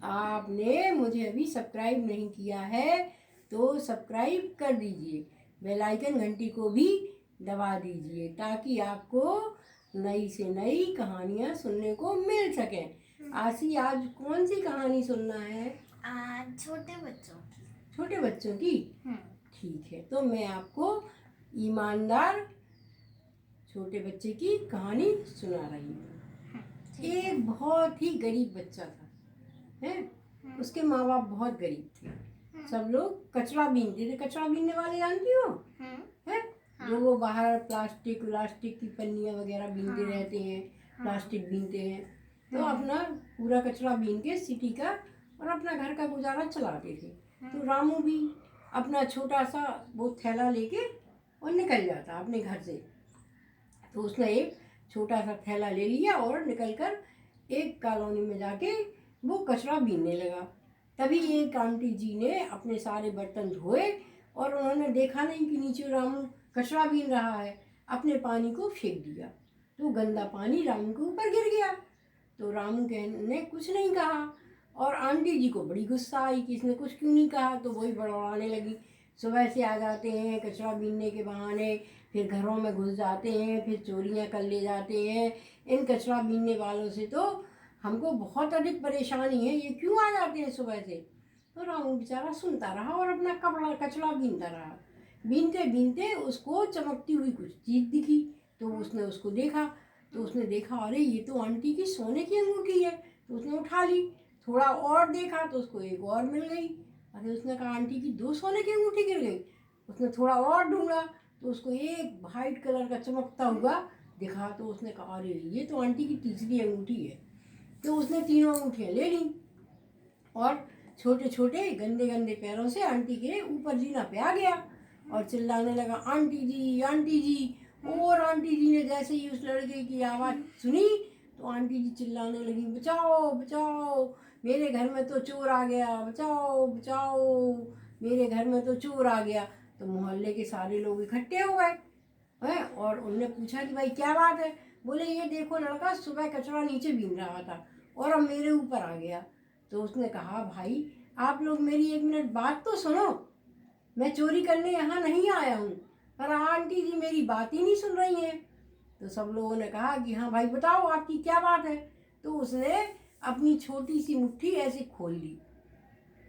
आपने मुझे अभी सब्सक्राइब नहीं किया है तो सब्सक्राइब कर दीजिए, बेल आइकन घंटी को भी दबा दीजिए ताकि आपको नई से नई कहानियाँ सुनने को मिल सकें। आशी, आज कौन सी कहानी सुनना है? आज छोटे बच्चों की। छोटे बच्चों की? ठीक है, तो मैं आपको ईमानदार छोटे बच्चे की कहानी सुना रही हूँ। एक बहुत ही गरीब बच्चा था, है? उसके माँ बाप बहुत गरीब थे। सब लोग कचरा बीनते थे। कचरा बीनने वाले जानती हो? है? जो वो बाहर प्लास्टिक की पन्नियाँ वगैरह बीनते रहते हैं, प्लास्टिक बीनते हैं, तो अपना पूरा कचरा बीन के सिटी का और अपना घर का गुजारा चलाते थे। तो रामू भी अपना छोटा सा वो थैला लेके और निकल जाता अपने घर से। तो उसने एक छोटा सा थैला ले लिया और निकलकर एक कॉलोनी में जाके वो कचरा बीनने लगा। तभी एक आंटी जी ने अपने सारे बर्तन धोए और उन्होंने देखा नहीं कि नीचे रामू कचरा बीन रहा है, अपने पानी को फेंक दिया। तो गंदा पानी रामू के ऊपर गिर गया। तो रामू ने कुछ नहीं कहा और आंटी जी को बड़ी गुस्सा आई कि इसने कुछ क्यों नहीं कहा। तो वही बड़बड़ाने लगी, सुबह से आ जाते हैं कचरा बीनने के बहाने, फिर घरों में घुस जाते हैं, फिर चोरियां कर ले जाते हैं। इन कचरा बीनने वालों से तो हमको बहुत अधिक परेशानी है, ये क्यों आ जाते हैं सुबह से। तो रामू बेचारा सुनता रहा और अपना कपड़ा कचरा बीनता रहा। बीनते बीनते उसको चमकती हुई कुछ चीज़ दिखी। तो उसने उसको देखा। तो उसने देखा, अरे ये तो आंटी की सोने की अंगूठी है। तो उसने उठा ली। थोड़ा और देखा तो उसको एक और मिल गई। अरे उसने कहा, आंटी की 2 सोने की अंगूठी गिर गई। उसने थोड़ा और ढूंढा तो उसको एक वाइट कलर का चमकता हुआ दिखा। तो उसने कहा, अरे ये तो आंटी की तीसरी अंगूठी है। तो उसने तीनों अंगूठियाँ ले ली और छोटे छोटे गंदे गंदे पैरों से आंटी के ऊपर जीना पे आ गया और चिल्लाने लगा, आंटी जी, आंटी जी। और आंटी जी ने जैसे ही उस लड़के की आवाज़ सुनी तो आंटी जी चिल्लाने लगी, बचाओ बचाओ, मेरे घर में तो चोर आ गया, बचाओ बचाओ, मेरे घर में तो चोर आ गया। तो मोहल्ले के सारे लोग इकट्ठे हो गए हैं और उनने पूछा कि भाई क्या बात है। बोले, ये देखो लड़का सुबह कचरा नीचे बीन रहा था और अब मेरे ऊपर आ गया। तो उसने कहा, भाई आप लोग मेरी 1 मिनट बात तो सुनो, मैं चोरी करने यहाँ नहीं आया हूँ, पर आंटी जी मेरी बात ही नहीं सुन रही हैं। तो सब लोगों ने कहा कि हाँ भाई बताओ आपकी क्या बात है। तो उसने अपनी छोटी सी मुट्ठी ऐसे खोल ली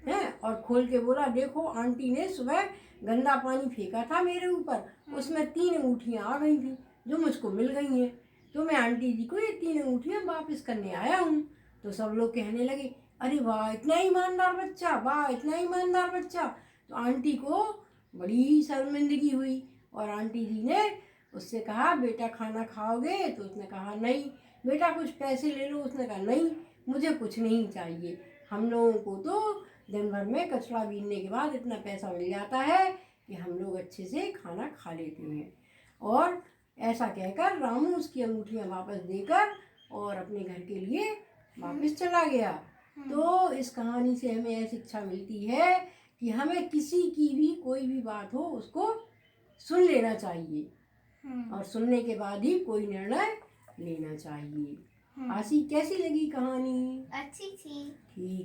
है और खोल के बोला, देखो आंटी ने सुबह गंदा पानी फेंका था मेरे ऊपर, उसमें 3 अंगूठियाँ आ गई थी जो मुझको मिल गई हैं। तो मैं आंटी जी को ये 3 अंगूठियाँ वापस करने आया हूँ। तो सब लोग कहने लगे, अरे वाह इतना ईमानदार बच्चा, वाह इतना ईमानदार बच्चा। तो आंटी को बड़ी शर्मिंदगी हुई और आंटी जी ने उससे कहा, बेटा खाना खाओगे? तो उसने कहा नहीं। बेटा कुछ पैसे ले लो? उसने कहा नहीं, मुझे कुछ नहीं चाहिए। हम लोगों को तो दिन भर में कचरा बीनने के बाद इतना पैसा मिल जाता है कि हम लोग अच्छे से खाना खा लेते हैं। और ऐसा कहकर रामू उसकी अंगूठियाँ वापस देकर और अपने घर के लिए वापस चला गया। तो इस कहानी से हमें यह शिक्षा मिलती है कि हमें किसी की भी कोई भी बात हो उसको सुन लेना चाहिए और सुनने के बाद ही कोई निर्णय लेना चाहिए। आशी, कैसी लगी कहानी? अच्छी थी। ठीक।